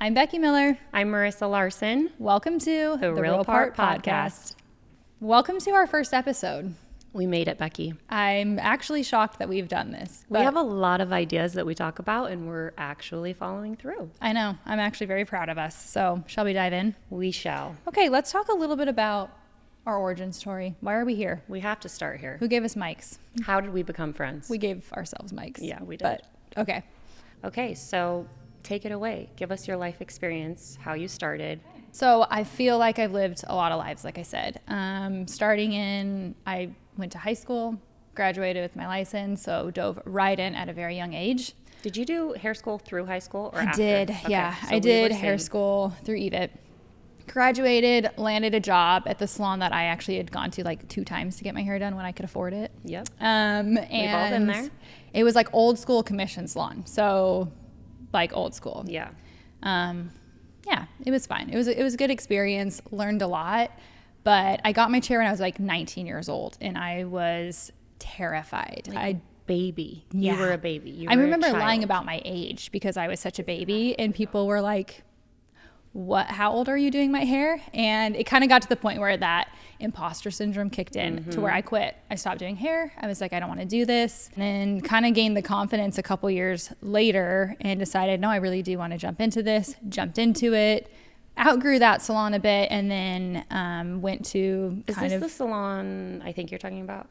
I'm Becky Miller. I'm Marissa Larson. Welcome to The Real Part Podcast. Welcome to our first episode. We made it, Becky. I'm actually shocked that we've done this. We have a lot of ideas that we talk about, and we're actually following through. I know. I'm actually very proud of us. So shall we dive in? We shall. Okay, let's talk a little bit about our origin story. Why are we here? We have to start here. Who gave us mics? How did we become friends? We gave ourselves mics. Yeah, we did. But, okay. Okay, so take it away. Give us your life experience, how you started. So I feel like I've lived a lot of lives, like I said. I went to high school, graduated with my license, so dove right in at a very young age. Did you do hair school through high school or after? I did, Okay, yeah. so I did hair school through EVIT. Graduated, landed a job at the salon that I actually had gone to like 2 times to get my hair done when I could afford it. Yep. And We've all been there. It was like old school commission salon, so like old school. Yeah. Yeah, it was fine. It was a good experience. Learned a lot, but I got my chair when I was like 19 years old, and I was terrified. Baby. Yeah. You were a baby. I remember lying about my age because I was such a baby, and people were like, "What? How old are you doing my hair?" And it kind of got to the point where that imposter syndrome kicked in to where I quit. I stopped doing hair. I was like, I don't want to do this. And then kind of gained the confidence a couple years later and decided, no, I really do want to jump into this. Jumped into it. Outgrew that salon a bit, and then went to Is this the salon I think you're talking about?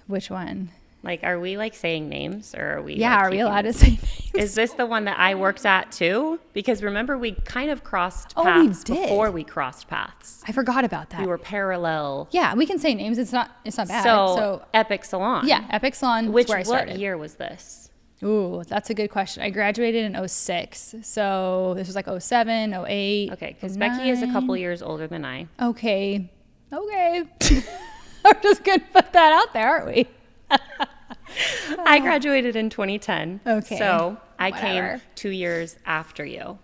Which one? Like, are we like saying names, or are we? Yeah, like, are we allowed to say names? Is this the one that I worked at too? Because remember, we kind of crossed Oh, we paths did. before we crossed paths. I forgot about that. We were parallel. Yeah, we can say names. It's not bad. So Epic Salon. Yeah, Epic Salon. Which where I started. what year was this? Ooh, that's a good question. I graduated in 06. So this was like 07, 08. Okay, because Becky is a couple years older than I. Okay. We're just going to put that out there, aren't we? I graduated in 2010. Okay, So I whatever. came 2 years after you,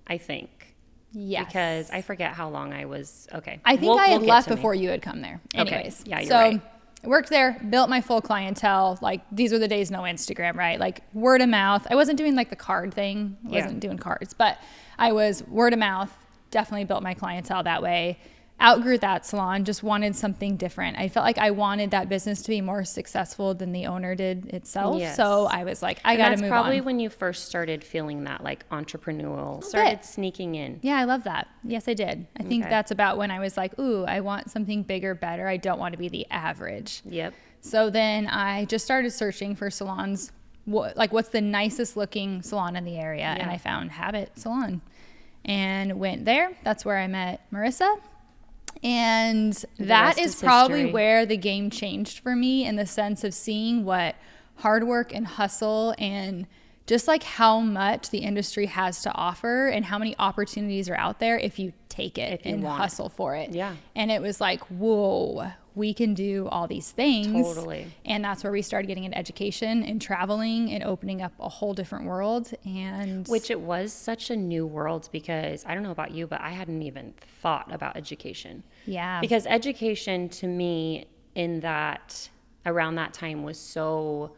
I think. Yes. Because I forget how long I was. Okay. I think We'll I had get left to me. before you had come there. Anyways. Yeah, you're so right. I worked there, built my full clientele. Like, these were the days no Instagram, right? Like, word of mouth. I wasn't doing like the card thing. I wasn't doing cards, but I was word of mouth. Definitely built my clientele that way. Outgrew that salon, just wanted something different. I felt like I wanted that business to be more successful than the owner did itself. Yes. So I was like, I got to move on. That's probably when you first started feeling that like entrepreneurial, started sneaking in. Yeah, I love that. Yes, I did. I think that's about when I was like, ooh, I want something bigger, better. I don't want to be the average. Yep. So then I just started searching for salons, what's the nicest looking salon in the area. And I found Habit Salon and went there. That's where I met Marissa. And that is probably history. where the game changed for me, in the sense of seeing what hard work and hustle and just like how much the industry has to offer and how many opportunities are out there if you take it and hustle for it. Yeah. And it was like, whoa, we can do all these things. Totally. And that's where we started getting an education and traveling and opening up a whole different world. And Which it was such a new world, because I don't know about you, but I hadn't even thought about education. yeah, Because education to me around that time was so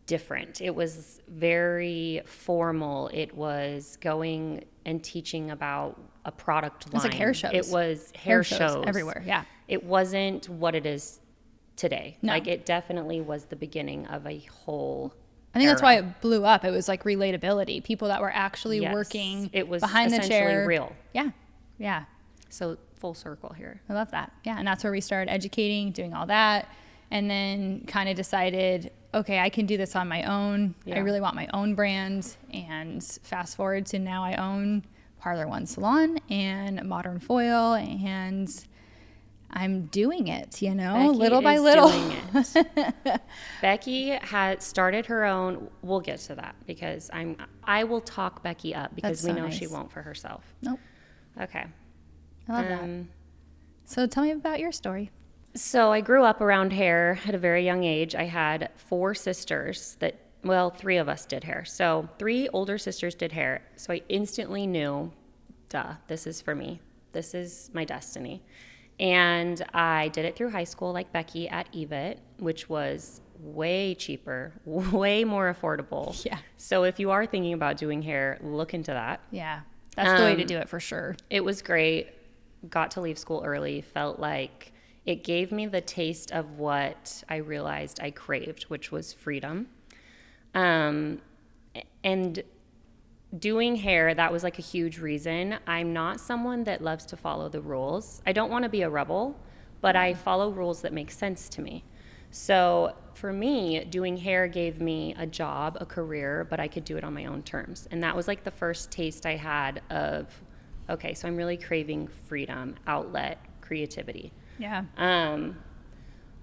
different. It was very formal. It was going and teaching about a product line. It was like hair shows. It was hair shows everywhere. Yeah. It wasn't what it is today. No. Like, it definitely was the beginning of a whole I think that's era. why it blew up. It was like relatability. People that were actually Yes. working It was behind the essentially chair. real. Yeah. Yeah. So full circle here. I love that. Yeah. And that's where we started educating, doing all that. And then kind of decided, okay, I can do this on my own. Yeah. I really want my own brand. And fast forward to now, I own Parlor One Salon and Modern Foil, and I'm doing it, Becky little by is little. doing it. Becky had started her own. We'll get to that, because I will talk Becky up, because That's we so know she nice. won't for herself. Nope. Okay. I love that. So tell me about your story. So I grew up around hair at a very young age. I had 4 sisters 3 of us did hair. So 3 older sisters did hair. So I instantly knew, this is for me. This is my destiny. And I did it through high school, like Becky, at EVIT, which was way cheaper, way more affordable. Yeah. So if you are thinking about doing hair, look into that. Yeah. That's the way to do it for sure. It was great. Got to leave school early. Felt like it gave me the taste of what I realized I craved, which was freedom. And doing hair, that was like a huge reason. I'm not someone that loves to follow the rules. I don't want to be a rebel, but I follow rules that make sense to me. So for me, doing hair gave me a job, a career, but I could do it on my own terms. And that was like the first taste I had of, okay, so I'm really craving freedom, outlet, creativity. Yeah.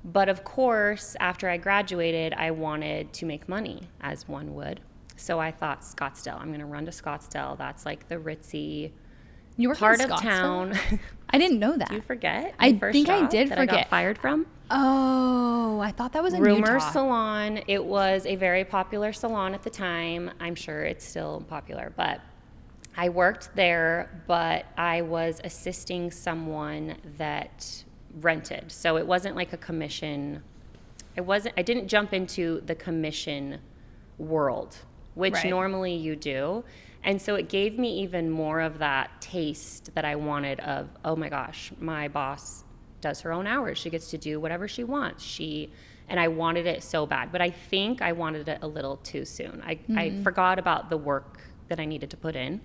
But of course, after I graduated, I wanted to make money, as one would. So I thought Scottsdale. I'm going to run to Scottsdale. That's like the ritzy You work part in of Scottsdale? town. I didn't know that. Do you forget? I my first think I job did that I got forget. fired from? Oh, I thought that was in Rumor Utah. Salon. It was a very popular salon at the time. I'm sure it's still popular, but I worked there, but I was assisting someone that rented. So it wasn't like a commission. I didn't jump into the commission world, which Right. normally you do. And so it gave me even more of that taste that I wanted of, oh my gosh, my boss does her own hours. She gets to do whatever she wants. And I wanted it so bad, but I think I wanted it a little too soon. I forgot about the work that I needed to put in.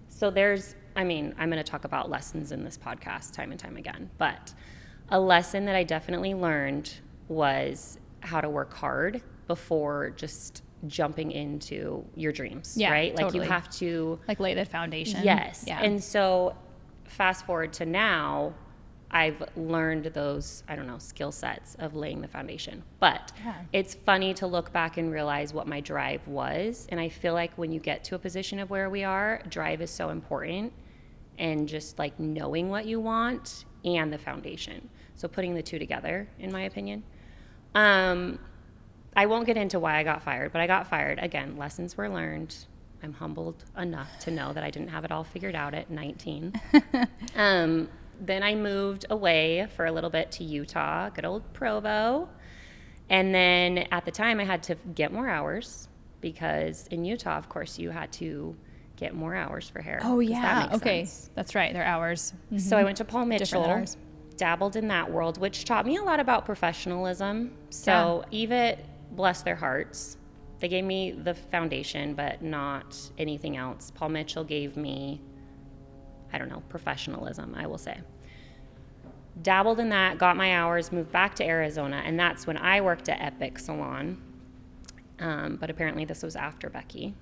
So I'm going to talk about lessons in this podcast time and time again, but a lesson that I definitely learned was how to work hard before just jumping into your dreams, Yeah, right? Like totally. you have to, Like lay the foundation. yes. Yeah. And so fast forward to now, I've learned those, skill sets of laying the foundation. But Yeah. it's funny to look back and realize what my drive was. And I feel like when you get to a position of where we are, drive is so important, and just like knowing what you want and the foundation. So putting the two together, in my opinion. I won't get into why I got fired, but I got fired. Again, lessons were learned. I'm humbled enough to know that I didn't have it all figured out at 19. Then I moved away for a little bit to Utah, good old Provo. And then at the time I had to get more hours because in Utah, of course, you had to get more hours for hair. Oh, Does that yeah. make Okay. sense? That's right. They're hours. Mhm. So I went to Paul Different Mitchell, hours. dabbled in that world, which taught me a lot about professionalism. So Evit, bless their hearts, they gave me the foundation, but not anything else. Paul Mitchell gave me, professionalism, I will say. Dabbled in that, got my hours, moved back to Arizona, and that's when I worked at Epic Salon. But apparently this was after Becky.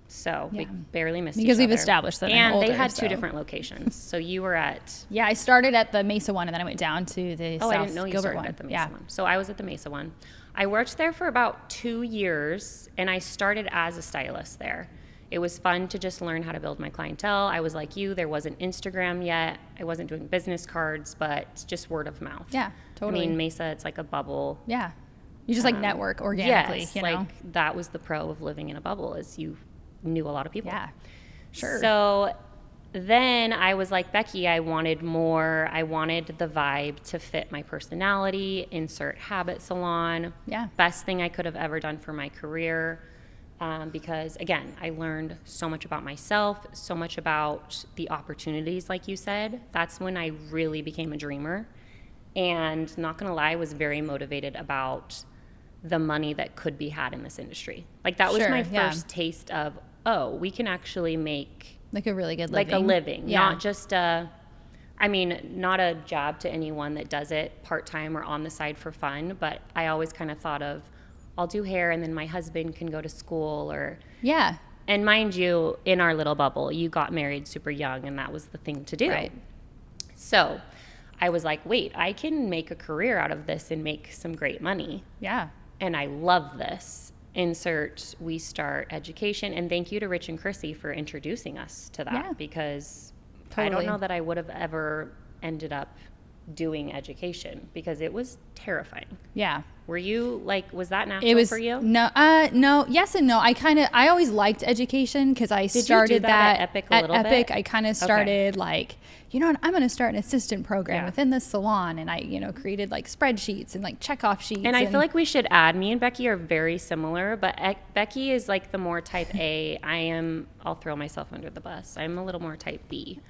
So we Yeah. barely missed Because each we've other. established that I'm And they older, had two so. different locations. So you were at... Yeah, I started at the Mesa one, and then I went down to the Oh, South I didn't know you Gilbert started one. at the Mesa Yeah. one. So I was at the Mesa one. I worked there for about 2 years, and I started as a stylist there. It was fun to just learn how to build my clientele. I was like you, there wasn't Instagram yet. I wasn't doing business cards, but just word of mouth. Yeah, totally. I mean, Mesa, it's like a bubble. Yeah. You just like network organically, Yes, you know? like that was the pro of living in a bubble, is you knew a lot of people. Yeah. Sure. So then I was like, Becky, I wanted more. I wanted the vibe to fit my personality, insert habit salon. Yeah. Best thing I could have ever done for my career. Because again, I learned so much about myself, so much about the opportunities, like you said. That's when I really became a dreamer. And not gonna lie, I was very motivated about the money that could be had in this industry. Like that was Sure, my yeah. first taste of, oh, we can actually make Like a really good like living. a living, Yeah. not just not a job to anyone that does it part-time or on the side for fun, but I always kind of thought of, I'll do hair and then my husband can go to school Yeah. and mind you, in our little bubble, you got married super young and that was the thing to do. Right. So I was like, wait, I can make a career out of this and make some great money. Yeah. And I love this. Insert We Start Education. And thank you to Rich and Chrissy for introducing us to that, Yeah. because I Totally. don't know that I would have ever ended up doing education because it was terrifying. Yeah. Were you like, was that natural It was for you? no, yes and no. I always liked education because I Did you started do that at Epic a little Epic. bit? I kind of started like, you know what, I'm going to start an assistant program Yeah. within the salon, and I, created like spreadsheets and like checkoff sheets. And I feel like we should add, me and Becky are very similar, but Becky is like the more type A. I'll throw myself under the bus. I'm a little more type B.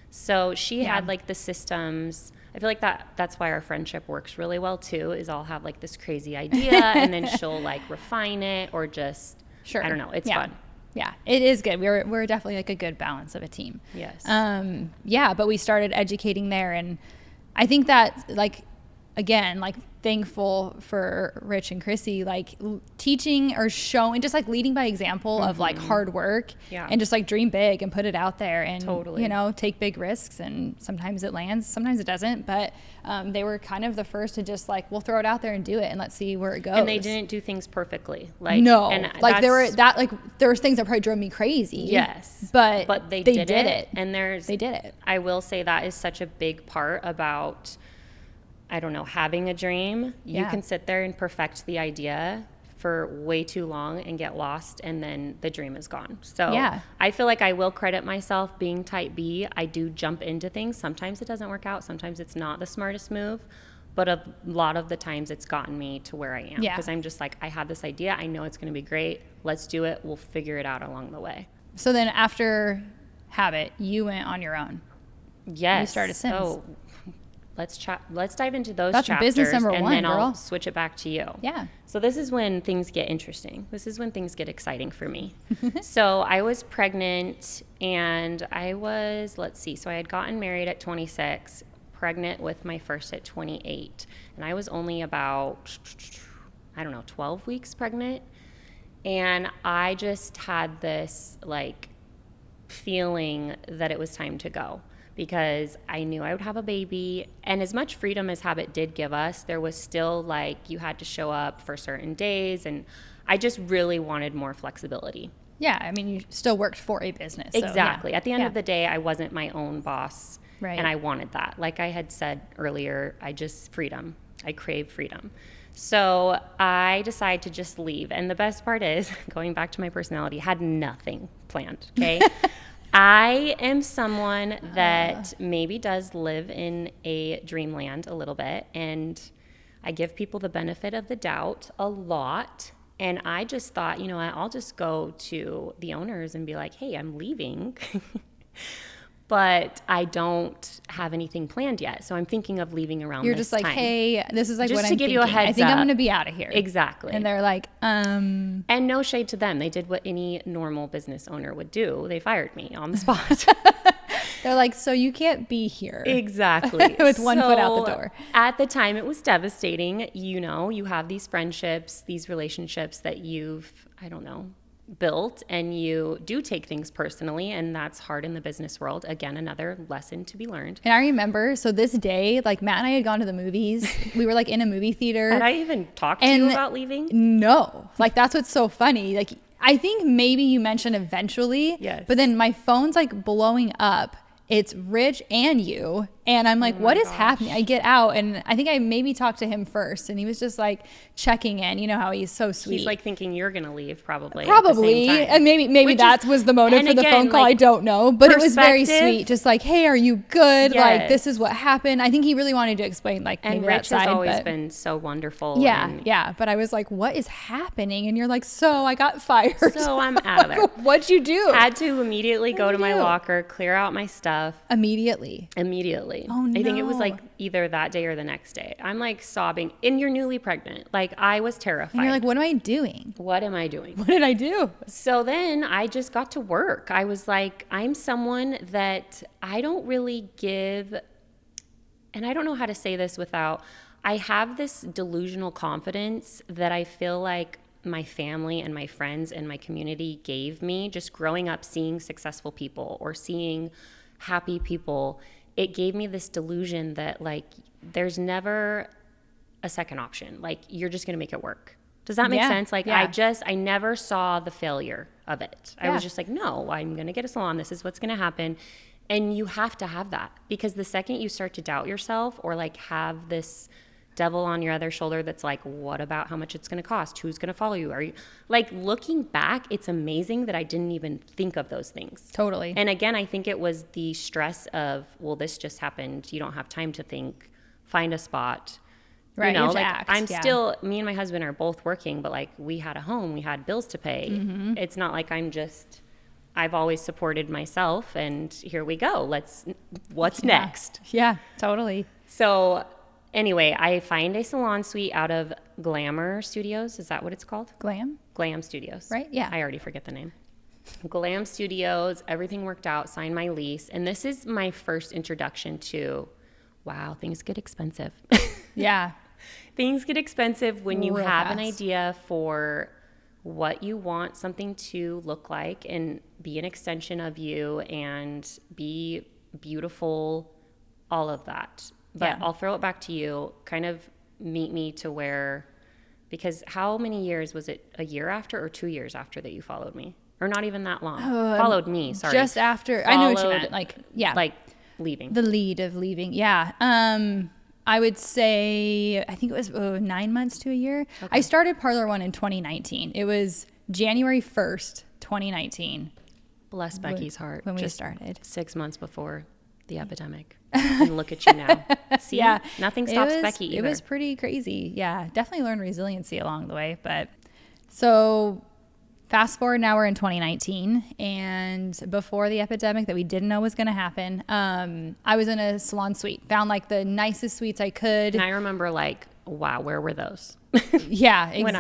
So she had like the systems. I feel like that's why our friendship works really well too, is I'll have like this crazy idea and then she'll like refine it or just, Sure. I don't know. It's Yeah. fun. Yeah, it is good. We're definitely like a good balance of a team. Yes. Yeah, but we started educating there, and I think that like, again, like thankful for Rich and Chrissy, like teaching or showing, just like leading by example of like hard work Yeah. and just like dream big and put it out there and, Totally. take big risks, and sometimes it lands, sometimes it doesn't. But they were kind of the first to just like, we'll throw it out there and do it and let's see where it goes. And they didn't do things perfectly. Like, No, and like there that's- was things that probably drove me crazy. Yes. But they did it. And They did it. I will say that is such a big part about, I don't know, having a dream. You Yeah. can sit there and perfect the idea for way too long and get lost, and then the dream is gone. So Yeah. I feel like I will credit myself being type B. I do jump into things. Sometimes it doesn't work out. Sometimes it's not the smartest move. But a lot of the times it's gotten me to where I am. Yeah. Because I'm just like, I have this idea. I know it's going to be great. Let's do it. We'll figure it out along the way. So then after Habit, you went on your own. Yes. You started Sims. So let's dive into those That's chapters, business number and one, then I'll girl. switch it back to you. Yeah. So this is when things get interesting. This is when things get exciting for me. So I was pregnant, and I was, so I had gotten married at 26, pregnant with my first at 28, and I was only about, 12 weeks pregnant, and I just had this like feeling that it was time to go, because I knew I would have a baby. And as much freedom as Habit did give us, there was still like, you had to show up for certain days, and I just really wanted more flexibility. Yeah, I mean, you still worked for a business. So, Exactly. yeah. At the end Yeah. of the day, I wasn't my own boss. Right. And I wanted that. Like I had said earlier, freedom. I crave freedom. So I decided to just leave. And the best part is, going back to my personality, had nothing planned, okay? I am someone that maybe does live in a dreamland a little bit, and I give people the benefit of the doubt a lot. And I just thought, you know what, I'll just go to the owners and be like, hey, I'm leaving. But I don't have anything planned yet. So I'm thinking of leaving around You're this just like, time. hey, this is like Just what to I'm give thinking. you a heads I think I'm up. going to be out of here. Exactly. And they're like, And no shade to them. They did what any normal business owner would do. They fired me on the spot. they're like, so you can't be here. Exactly. With one foot out the So, door. At the time, it was devastating. You know, you have these friendships, these relationships that you've, built, and you do take things personally, and that's hard in the business world. Again, another lesson to be learned. And I remember, so this day, like Matt and I had gone to the movies. We were like in a movie theater. Had I even talked to you about leaving? No, like that's what's so funny. Like I think maybe you mentioned eventually, Yes. but then my phone's like blowing up. It's Rich and you. And I'm like, what is happening? I get out, and I think I maybe talked to him first, and he was just like checking in. You know how he's so sweet. He's like thinking you're going to leave probably. Probably, At the same time. and maybe Which that is- was the motive and for the again, phone call. like, I don't know, but it was very perspective- sweet. Just like, hey, are you good? Like, this Yes. is what happened. I think he really wanted to explain, like, And maybe Rich that has side, always but- been so wonderful. yeah, and yeah. But I was like, what is happening? And you're like, so I got fired. So I'm out of there. What'd you do? Had to immediately go to my do? locker, clear out my stuff Immediately. immediately. Oh, I think it was no. like either that day or the next day. I'm like sobbing, and you're newly pregnant. Like I was terrified. And you're like, what am I doing? what am I doing? What did I do? So then I just got to work. I was like, I'm someone that I don't really give, and I don't know how to say this without, I have this delusional confidence that I feel like my family and my friends and my community gave me just growing up, seeing successful people or seeing happy people. It gave me this delusion that like there's never a second option. Like you're just going to make it work. Does that make Yeah, sense? Like yeah. I never saw the failure of it. I Yeah. was just like, no, I'm going to get a salon. This is what's going to happen. And you have to have that, because the second you start to doubt yourself or like have this devil on your other shoulder that's like, what about how much it's going to cost? Who's going to follow you? Are you like, looking back, it's amazing that I didn't even think of those things. Totally. And again, I think it was the stress of, well, this just happened. You don't have time to think, find a spot. Right. You know, You have to like act, I'm yeah. still, me and my husband are both working, but like we had a home, we had bills to pay. Mm-hmm. It's not like I've always supported myself and here we go. What's next? Yeah, totally. So anyway, I find a salon suite out of Glamour Studios. Is that what it's called? Glam, Glam Studios. right? Yeah. I already forget the name. Glam Studios, everything worked out, signed my lease. And this is my first introduction to, wow, things get expensive. Yeah. Things get expensive when you Real have an fast. idea for what you want something to look like and be an extension of you and be beautiful, all of that. But Yeah. I'll throw it back to you, kind of meet me to where, because how many years was it, a year after or 2 years after that you followed me? Or not even that long? Followed me, sorry. Just after, I knew what you Followed, meant. Like, yeah. Like leaving. The lead of leaving. Yeah. I would say, I think it was 9 months to a year. I started Parlor One in 2019. It was January 1st, 2019 Bless Becky's heart. when we Just started. 6 months before the epidemic. And look at you now. See, Yeah. nothing It stops was- Becky either. It was pretty crazy. Yeah. Definitely learned resiliency along the way. But so fast forward, now we're in 2019. And before the epidemic that we didn't know was going to happen, I was in a salon suite, found like the nicest suites I could. And I remember like, wow, where were those? Yeah. Because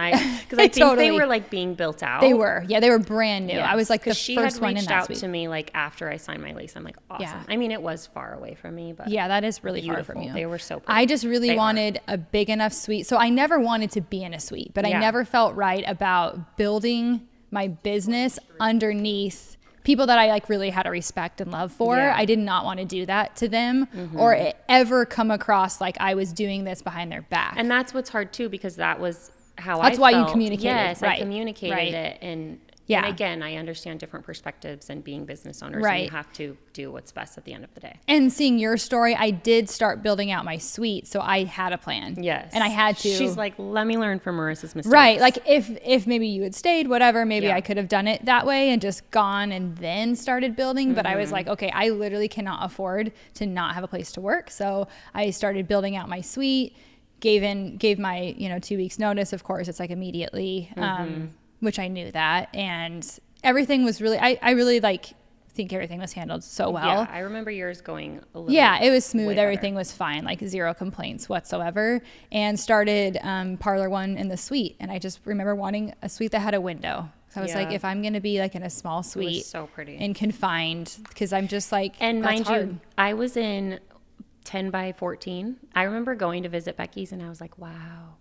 I think they were like being built out. They were. Yeah, they were brand new. I was like the because she first had one in reached that out suite. to me like after I signed my lease. I'm like, awesome. Yeah. I mean, it was far away from me, but Yeah, that is really far beautiful. from you. They were so pretty. I just really They are. wanted a big enough suite. So I never wanted to be in a suite, but I Yeah. never felt right about building my business underneath people that I like really had a respect and love for. Yeah. I did not want to do that to them or ever come across like I was doing this behind their back. And that's what's hard too, because that was how That's I why you felt. communicated, Yes, I right, communicated right. it. And Yeah. again, I understand different perspectives and being business owners. And Right. you have to do what's best at the end of the day. And seeing your story, I did start building out my suite. So I had a plan. Yes. And I had to. She's like, let me learn from Marissa's mistakes. Right. Like if maybe you had stayed, whatever, maybe Yeah. I could have done it that way and just gone and then started building. But I was like, okay, I literally cannot afford to not have a place to work. So I started building out my suite, gave my, 2 weeks notice. Of course, it's like immediately, which I knew that. And everything was really, I really think everything was handled so well. Yeah, I remember yours going a little Yeah, it was way smooth. better. Everything was fine, like zero complaints whatsoever. And started Parlor One in the suite. And I just remember wanting a suite that had a window. So I was like, Yeah. if I'm going to be like in a small suite so pretty. and confined, because I'm just like, And that's mind hard. you, I was in 10 by 14. I remember going to visit Becky's and I was like, wow.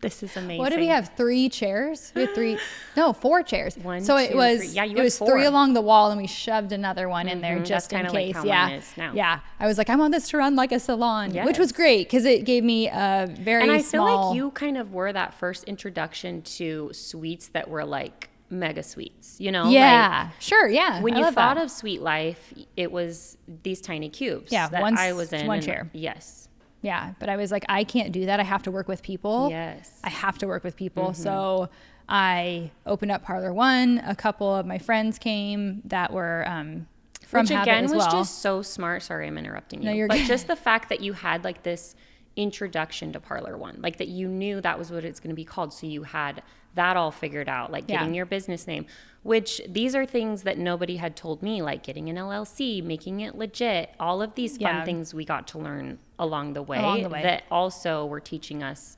This is amazing. What did we have? 3 chairs? We had 4 chairs. One, so it two, was, three. Yeah, you it had was 4. 3 along the wall, and we shoved another one in there That's just in kinda like case. how Yeah, mine is now. yeah. I was like, I want this to run like a salon, which was Yes. great because it gave me a very And I feel small. like you kind of were that first introduction to suites that were like mega suites, yeah, sure, yeah. Like when I you love thought that. of suite life, it was these tiny cubes Yeah, that I was in. one and- chair. Yes. Yeah, but I was like, I can't do that. I have to work with people. Yes. I have to work with people. So I opened up Parlor One. A couple of my friends came that were from Which Habit again as was well. just so smart. Sorry, I'm interrupting you. No, you're but good. just the fact that you had like this introduction to Parlor One, like that you knew that was what it's going to be called. So you had that all figured out, like getting your business name, which these are things that nobody had told me, like getting an LLC, making it legit, all of these fun Yeah. things we got to learn along the way, Along the way. that also were teaching us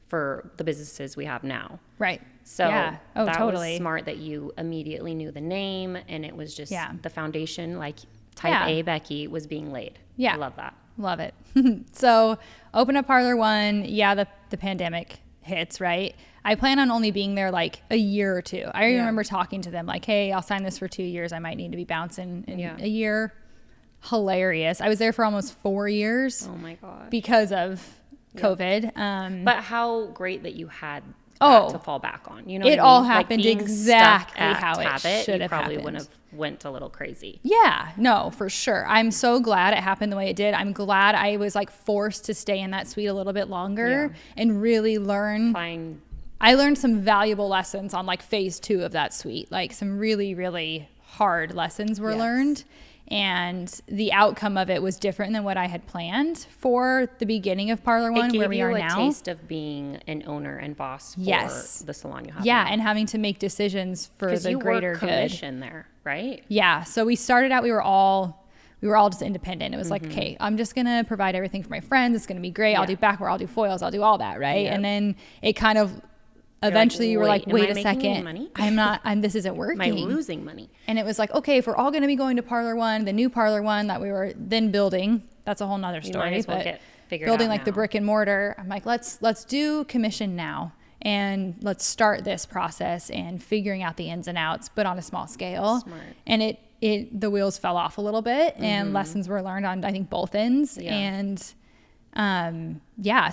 for the businesses we have now. Right. So yeah. Oh, that totally. was smart that you immediately knew the name, and it was just Yeah. the foundation, like type Yeah. A Becky was being laid. Yeah. I love that. Love it. So open up Parlor One. Yeah, the pandemic hits, right? I plan on only being there like a year or 2. I remember talking to them like, hey, I'll sign this for 2 years. I might need to be bouncing in a year. Hilarious. I was there for almost 4 years Oh my God. because of COVID. But how great that you had to fall back on. You know, it what I all mean? happened being exactly stuck at how it Tabit, should you have probably happened. wouldn't have went a little crazy. Yeah, no, for sure. I'm so glad it happened the way it did. I'm glad I was like forced to stay in that suite a little bit longer and really learn. I learned some valuable lessons on like phase 2 of that suite. Like some really, really hard lessons were learned. And the outcome of it was different than what I had planned for the beginning of Parlor One, where we are now. It gave you a taste of being an owner and boss for the salon you have Yeah, now. and having to make decisions for the greater good. Commission there, right? Yeah, so we started out, we were all just independent. It was like, okay, I'm just going to provide everything for my friends. It's going to be great. I'll do backwear, I'll do foils, I'll do all that, right? And then it kind of eventually you were like, wait a second, this isn't working. Am I losing money? And it was like, okay, if we're all going to be going to Parlor One, the new Parlor One that we were then building, that's a whole nother story. Might as well but get figured building out like now. the brick and mortar, I'm like, let's do commission now. And let's start this process and figuring out the ins and outs, but on a small scale. Smart. And the wheels fell off a little bit, and lessons were learned on, I think, both ends. Yeah. And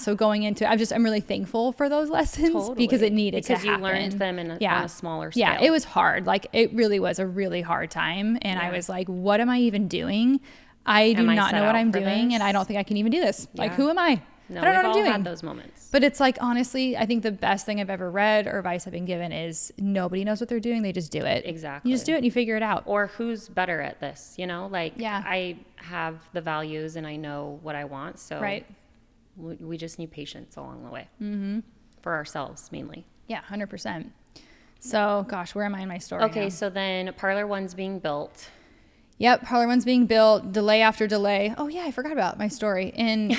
so going into, I'm really thankful for those lessons because it needed to happen. Because you learned them on a smaller scale. Yeah, it was hard. Like it really was a really hard time. And I was like, what am I even doing? I do not know what I'm doing, and I don't think I can even do this. Like, who am I? No, I don't know what I'm we've all doing. had those moments. But it's like, honestly, I think the best thing I've ever read or advice I've been given is nobody knows what they're doing. They just do it. Exactly. You just do it and you figure it out. Or who's better at this, you know? Like, I have the values and I know what I want. So we just need patience along the way. For ourselves, mainly. Yeah, 100%. So, gosh, where am I in my story Okay, now? so then Parlor One's being built. Yep, Parlor One's being built, delay after delay. Oh, yeah, I forgot about my story. And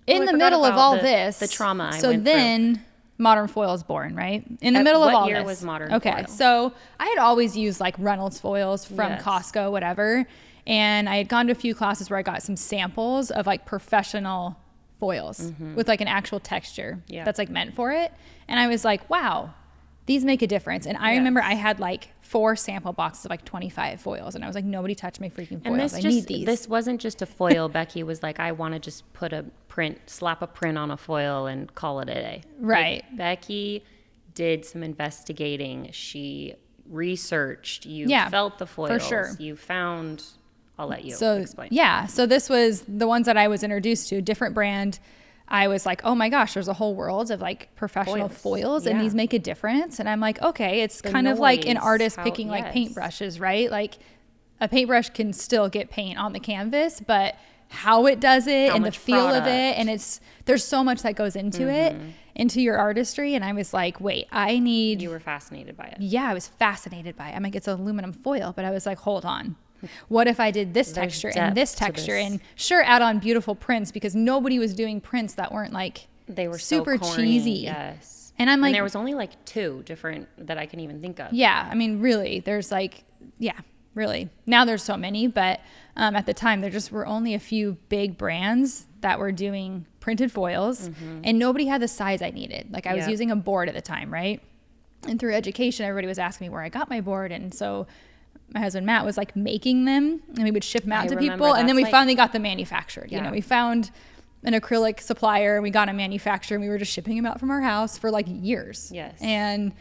in the middle of all this, the trauma I so went then through. Modern Foil is born, right? In the middle of all this. What year was Modern Okay, Foil? so I had always used like Reynolds foils from Yes. Costco, whatever. And I had gone to a few classes where I got some samples of like professional foils with like an actual texture that's like meant for it. And I was like, wow, these make a difference. And I remember I had like 4 sample boxes of like 25 foils. And I was like, nobody touch my freaking foils. I need these. This wasn't just a foil. Becky was like, I want to just slap a print on a foil and call it a day. Right. Like, Becky did some investigating. She researched. You felt the foils. For sure. You found... I'll let you explain. Yeah. So this was the ones that I was introduced to, different brand. I was like, oh my gosh, there's a whole world of like professional foils and these make a difference. And I'm like, okay, it's kind of like an artist picking like paintbrushes, right? Like a paintbrush can still get paint on the canvas, but how it does it and the feel of it. And there's so much that goes into it, into your artistry. And I was like, wait, You were fascinated by it. Yeah, I was fascinated by it. I'm like, it's aluminum foil, but I was like, hold on. What if I did this texture and this texture and sure, add on beautiful prints, because nobody was doing prints that weren't like they were super so corny, cheesy. Yes. And I'm like, and there was only like 2 different that I can even think of. Yeah. I mean, really, there's like, really. Now there's so many, but at the time there just were only a few big brands that were doing printed foils and nobody had the size I needed. Like I was using a board at the time, right? And through education, everybody was asking me where I got my board. And so my husband Matt was like making them and we would ship them out to people. And then we finally got them manufactured. You know, we found an acrylic supplier and we got them manufactured and we were just shipping them out from our house for like years. Yes. And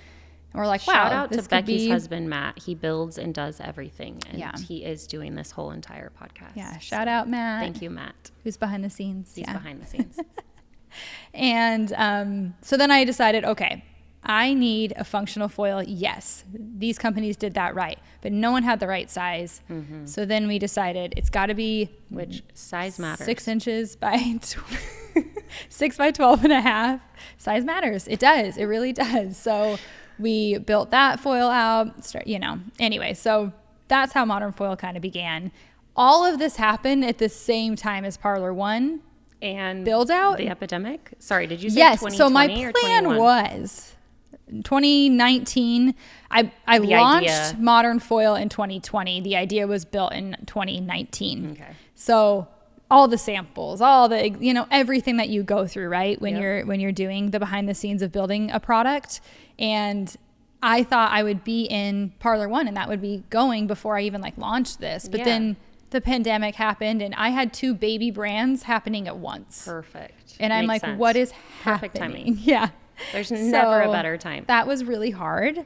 we're like, wow. Shout out to Becky's husband, Matt. He builds and does everything. And he is doing this whole entire podcast. Yeah. Shout out Matt. Thank you, Matt. Who's behind the scenes. He's behind the scenes. And so then I decided, okay, I need a functional foil. Yes, these companies did that right, but no one had the right size. So then we decided it's got to be which size matters. 6 inches by 6 by 12 and a half. Size matters. It does. It really does. So we built that foil out. Anyway, so that's how Modern Foil kind of began. All of this happened at the same time as Parlor One and build out. The epidemic. Sorry, did you say yes? 2020 So my or plan 21? was 2019. I launched Modern Foil in 2020. The idea was built in 2019. Okay. So all the samples, all the everything that you go through, right? When you're doing the behind the scenes of building a product. And I thought I would be in Parlor One and that would be going before I even like launched this. But then the pandemic happened and I had 2 baby brands happening at once. Perfect. And I'm Makes like, sense. what is Perfect happening? timing. Yeah. There's never a So better time. That was really hard.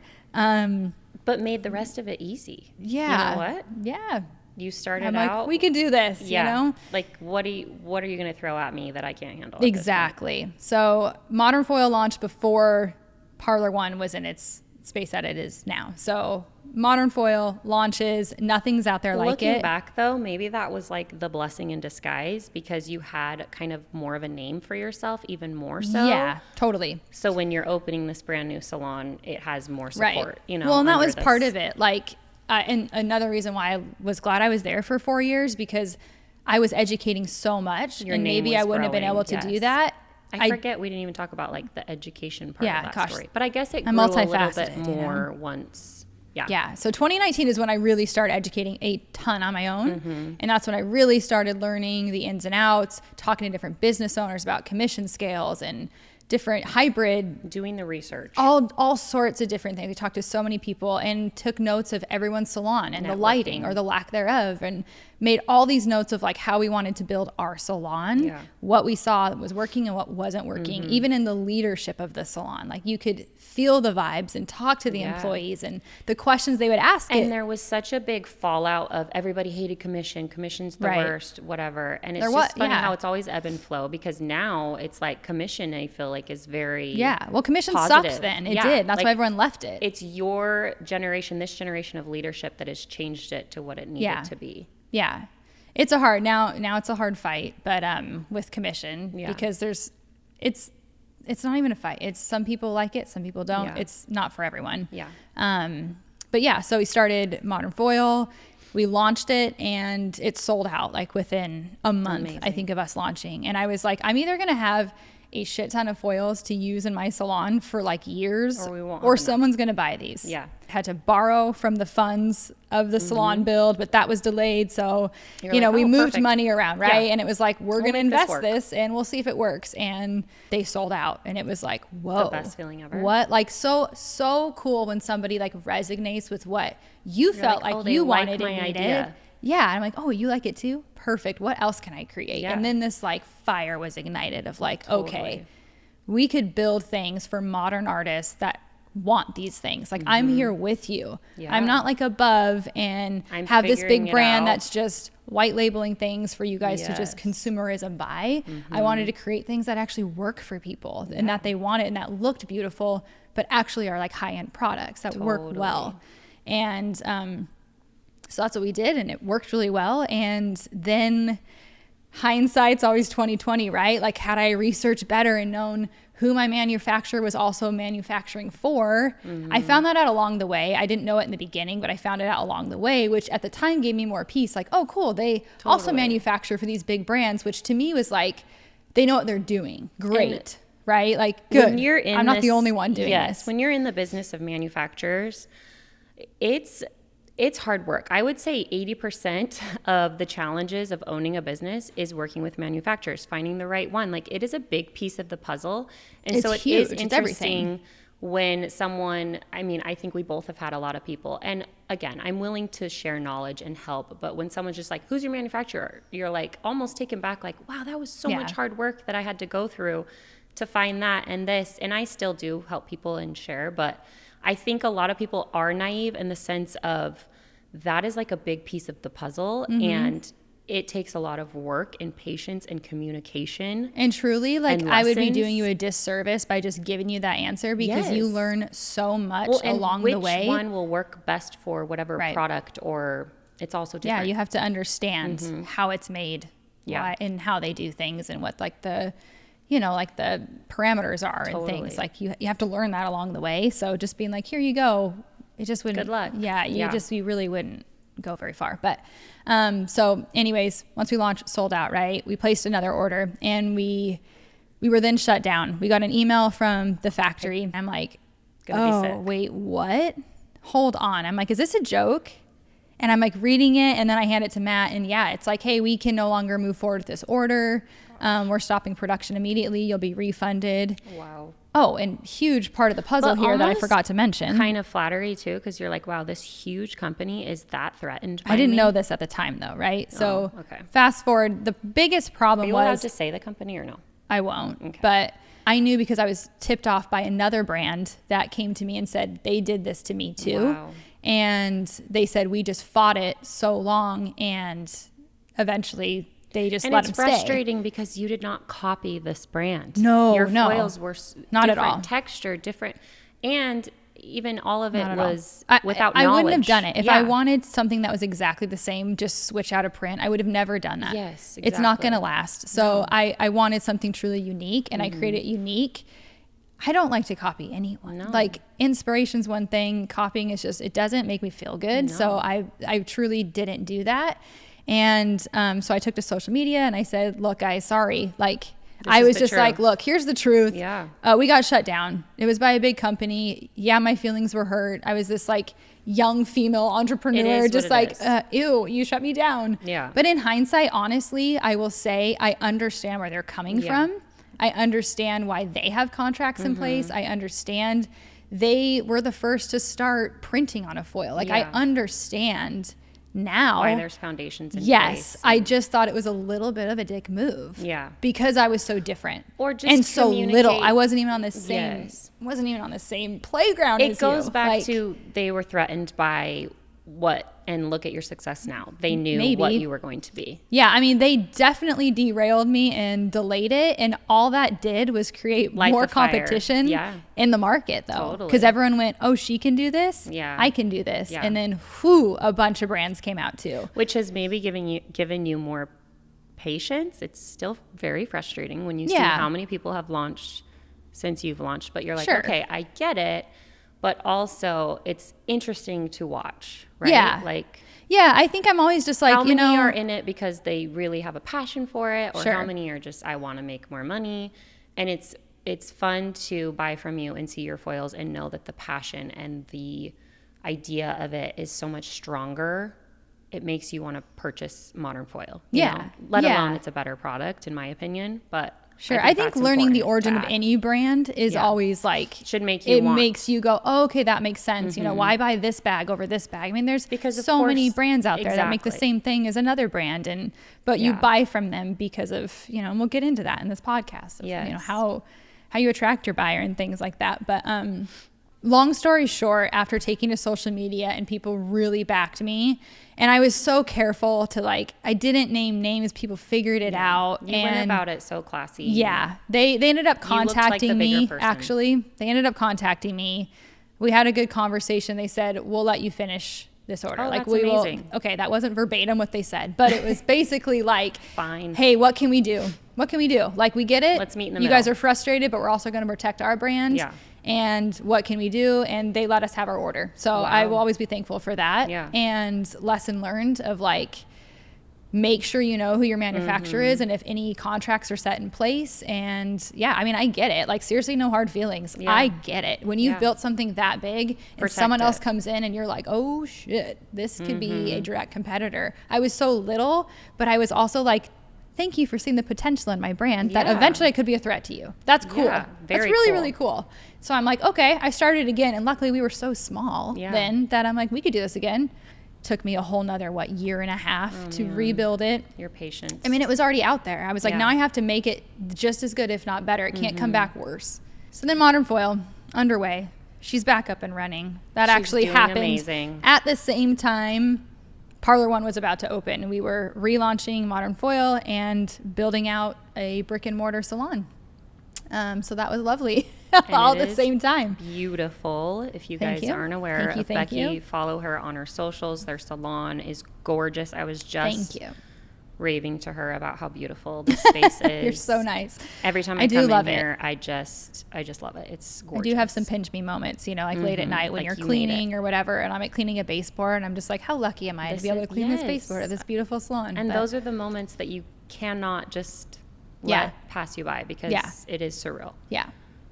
But made the rest of it easy. Yeah. You know what? Yeah. You started I'm out. like, we can do this, yeah. you know? Like, what are you going to throw at me that I can't handle? At this point? Exactly. So Modern Foil launched before Parlor One was in its space that it is now. So Modern Foil launches, nothing's out there like Looking it. back, though, maybe that was like the blessing in disguise because you had kind of more of a name for yourself, even more so. Yeah, totally. So when you're opening this brand new salon, it has more support, Right. you know. Well, and that under was this. part of it. Like, and another reason why I was glad I was there for 4 years because I was educating so much, Your and name maybe I was wouldn't have been growing, able to do yes. that. I forget we didn't even talk about like the education part Yeah, of that gosh. story. But I guess it I'm grew a little bit multifaceted, you know? more once. Yeah. Yeah. So 2019 is when I really started educating a ton on my own. And that's when I really started learning the ins and outs, talking to different business owners about commission scales and different hybrid, Doing the research. all sorts of different things. We talked to so many people and took notes of everyone's salon and the lighting or the lack thereof, and made all these notes of like how we wanted to build our salon, Yeah. what we saw that was working and what wasn't working, even in the leadership of the salon. Like you could feel the vibes and talk to the Yeah. employees and the questions they would ask. And there was such a big fallout of everybody hated commission. Commission's the Right. worst, whatever. And it's There just wa- funny yeah. how it's always ebb and flow because now it's like commission, I feel like, is very Yeah. Well, commission positive. sucked then. It Yeah. did. That's Like, why everyone left it. It's your generation, this generation of leadership that has changed it to what it needed Yeah. to be. Yeah. It's now it's a hard fight, but with commission Yeah. because it's not even a fight. It's some people like it, some people don't. Yeah. It's not for everyone. Yeah. But yeah, so we started Modern Foil. We launched it and it sold out like within a month, I Amazing. think, of us launching. And I was like, I'm either going to have a shit ton of foils to use in my salon for like years, Or we won't have or enough. someone's going to buy these. Yeah. Had to borrow from the funds of the salon build, but that was delayed. So, You're you know, like, we "Oh, moved perfect." money around, right? Yeah. And it was like, we're We'll going to make this invest work. this and we'll see if it works. And they sold out. And it was like, whoa. best feeling ever. What? Like so cool when somebody like resonates with what you felt like, like "Oh, they you like wanted my and needed. idea. Yeah. And I'm like, oh, you like it too? Perfect. What else can I create? Yeah. And then this like fire was ignited of like, Totally. okay, we could build things for modern artists that want these things. Like I'm here with you. Yeah. I'm not like above and I'm have this figuring big it brand out. that's just white labeling things for you guys to just Yes. consumerism buy. I wanted to create things that actually work for people and that they wanted and that looked beautiful, but actually are like high-end products that work Totally. well. And so that's what we did, and it worked really well. And then hindsight's always 2020, right? Like had I researched better and known who my manufacturer was also manufacturing for, I found that out along the way. I didn't know it in the beginning, but I found it out along the way, which at the time gave me more peace. Like, oh, cool. They also Totally. manufacture for these big brands, which to me was like, they know what they're doing. Great. Right? Like, good. When you're in I'm not the this- only one doing yes, this. when you're in the business of manufacturers, it's hard work. I would say 80% of the challenges of owning a business is working with manufacturers, finding the right one. Like it is a big piece of the puzzle. And It's so it huge. is It's interesting everything. when someone, I mean, I think we both have had a lot of people. And again, I'm willing to share knowledge and help. But when someone's just like, who's your manufacturer? You're like almost taken back, like, wow, that was so Yeah. much hard work that I had to go through to find that and this. And I still do help people and share. But I think a lot of people are naive in the sense of that is like a big piece of the puzzle. And it takes a lot of work and patience and communication. And truly, like And I would be lessons. doing you a disservice by just giving you that answer because you Yes. learn so much And along which the way. one will work best for whatever Right. product, or it's also Yeah, different. you have to understand how it's made, Yeah. why, and how they do things, and what like the, you know, like the parameters are and Totally. things. Like you have to learn that along the way. So just being like, here you go, it just wouldn't. Good luck. Yeah, Yeah. you really wouldn't go very far. But so, anyways, once we launched, sold out. Right, we placed another order, and we were then shut down. We got an email from the factory. I'm like, Gonna be oh, sick. wait, what? Hold on. I'm like, is this a joke? And I'm like reading it, and then I hand it to Matt, and yeah, it's like, hey, we can no longer move forward with this order. We're stopping production immediately. You'll be refunded. Wow. Oh, and huge part of the puzzle But here that I almost forgot to mention. Kind of flattery too, because you're like, wow, this huge company is that threatened by I didn't me? know this at the time, though, right? So okay. fast forward, the biggest Are problem you allowed was to say the company or no? I won't, Okay. but I knew because I was tipped off by another brand that came to me and said they did this to me too. Wow. And they said, we just fought it so long and eventually they just let them stay. And it's frustrating because you did not copy this brand. No, Your no. foils were not at different all. Texture, different. And even all of it was I, without I knowledge. wouldn't have done it. If Yeah. I wanted something that was exactly the same, just switch out a print, I would have never done that. Yes, It's not exactly. going to last. So I wanted something truly unique and I created it unique. I don't like to copy anyone. No. Like inspiration's one thing, copying is just, it doesn't make me feel good. So I truly didn't do that. And so I took to social media and I said, look guys, sorry. Like I is was the just like, truth. look, here's the truth. Yeah. We got shut down. It was by a big company. Yeah, my feelings were hurt. I was this like young female entrepreneur, is just what like, it ew, you shut me down. Yeah. But in hindsight, honestly, I will say I understand where they're coming Yeah. from. I understand why they have contracts in place. I understand they were the first to start printing on a foil. Like I Yeah. understand now. Why there's foundations in Yes, place. I just thought it was a little bit of a dick move. Yeah. Because I was so different. Or just and so little. communicate- I wasn't even on the same Yes. wasn't even on the same playground It as goes you. back Like, to they were threatened by what, and look at your success now. They knew Maybe. what you were going to be. yeah, I mean they definitely derailed me and delayed it, and all that did was create Light more the fire. competition Yeah. in the market though. Totally. Because everyone went, oh, she can do this? Yeah. I can do this. Yeah. And then whew, a bunch of brands came out too. Which has maybe given you more patience. It's still very frustrating when you see Yeah. how many people have launched since you've launched, but you're like, Sure. okay, I get it, but also it's interesting to watch, right? Yeah. Like Yeah, I think I'm always just like, how you many know, are in it because they really have a passion for it, or Sure. how many are just I want to make more money. And it's fun to buy from you and see your foils and know that the passion and the idea of it is so much stronger. It makes you want to purchase Modern Foil. you Yeah. know? Let Yeah. alone it's a better product in my opinion, but Sure. I think that's learning the important origin to of add. any brand is Yeah. always like Should make you it want. makes you go, oh, okay, that makes sense. You know, why buy this bag over this bag? I mean, there's Because of so many course- brands out there that make the exactly. same thing as another brand, but you Yeah. buy from them because of, you know, and we'll get into that in this podcast. Of, You know, Yes. how you attract your buyer and things like that. But long story short, after taking to social media and people really backed me, and I was so careful to like, I didn't name names. People figured it out. You went about it so classy. Yeah, they ended up looked like the contacting bigger me. person. Actually, they ended up contacting me. We had a good conversation. They said, "We'll let you finish this order." Oh, like that's we amazing. will. Okay, that wasn't verbatim what they said, but it was basically like, Fine. Hey, what can we do? What can we do? Like we get it. Let's meet in the You guys middle. are frustrated, but we're also going to protect our brand. Yeah. And what can we do? And they let us have our order. So I Wow. will always be thankful for that. Yeah. And lesson learned of like, make sure you know who your manufacturer Mm-hmm. is and if any contracts are set in place. And yeah, I mean, I get it. Like seriously, no hard feelings. Yeah. I get it. When you've Yeah. built something that big and Protect someone else it. comes in and you're like, oh shit, this could be Mm-hmm. a direct competitor. I was so little, but I was also like, thank you for seeing the potential in my brand that Yeah. eventually I could be a threat to you. That's cool. Yeah, That's very really, cool. really cool. So I'm like, okay, I started again. And luckily we were so small Yeah. then that I'm like, we could do this again. Took me a whole nother, year and a half to rebuild it. Your patience. I mean, it was already out there. I was like, Yeah. now I have to make it just as good, if not better. It can't come back worse. So then Modern Foil, underway. She's back up and running. That She's actually doing happened amazing. at the same time Parlor One was about to open. We were relaunching Modern Foil and building out a brick and mortar salon. So that was lovely all it at the is same time. Beautiful. If you Thank guys you. aren't aware Thank you, of thank Becky, you. follow her on her socials. Their salon is gorgeous. I was just Thank you. raving to her about how beautiful this space is. You're so nice. Every time I I do come love in it. here, I just love it. It's I gorgeous. do have some pinch me moments, like late at night when Like you're you made cleaning or whatever, and I'm like cleaning a baseboard, and I'm just like, how lucky am I to This be able to is- clean this yes. baseboard at this beautiful salon? And But those are the moments that you cannot just Yeah. let pass you by because Yeah. it is surreal. yeah,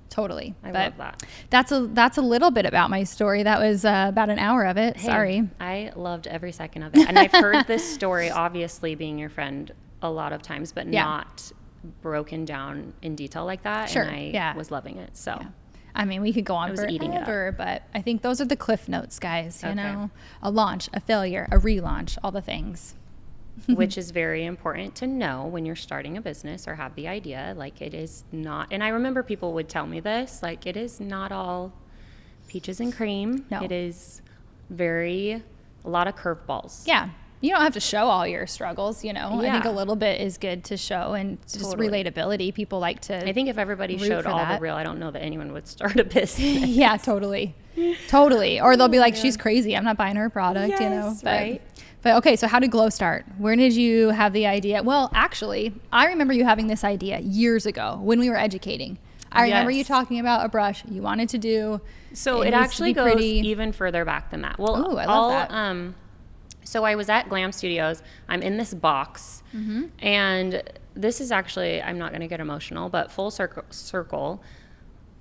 totally. I But love that. That's a little bit about my story. That was about an hour of it. Hey, Sorry. I loved every second of it. And I've heard this story, obviously being your friend, a lot of times, but Yeah. not broken down in detail like that. Sure, And I yeah. was loving it. So I mean, we could go on was eating it up. forever, but I think those are the cliff notes, guys. You Okay. know, a launch, a failure, a relaunch, all the things. which is very important to know when you're starting a business or have the idea. Like, it is not, and I remember people would tell me this, like, it is not all peaches and cream. No. It is a lot of curveballs. Yeah. You don't have to show all your struggles, you know. I think Yeah. a little bit is good to show, and just Totally. relatability. People like to. I think if everybody root showed for all that. the real, I don't know that anyone would start a business. Yeah, totally. Totally. Or they'll be like, she's crazy. I'm not buying her product, you know. Yes, right. But okay, so how did Glow start? Where did you have the idea? Well, actually, I remember you having this idea years ago when we were educating. I remember you Yes. talking about a brush you wanted to do. So needs it to actually be goes pretty. even further back than that. Well, Ooh, I love that. So I was at Glam Studios. I'm in this box, Mm-hmm. and this is actually, I'm not going to get emotional, but full circle,